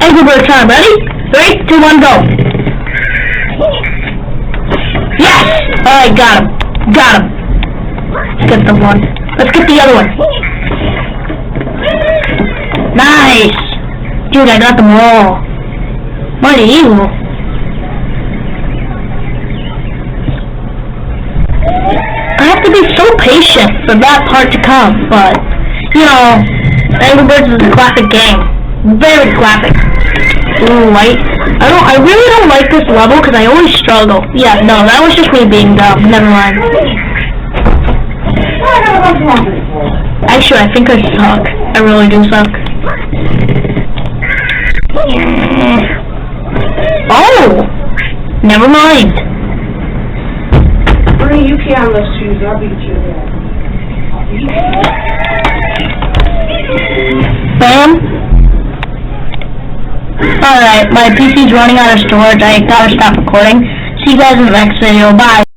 Angry Bird time. Ready? 3, 2, 1, go. Yes! Alright, got him. Got him. Let's get the one. Let's get the other one. Nice! Dude, I got them all. Mighty evil. I have to be so patient for that part to come, but, you know, Angry Birds is a classic game. Very classic. Ooh, light. I really don't like this level because I always struggle. Yeah, no, that was just me being dumb. Never mind. Actually, I think I suck. I really do suck. Oh! Never mind. Bree, you can't those shoes. I'll beat you there. Bam. Alright, my PC's running out of storage. I gotta stop recording. See you guys in the next video. Bye.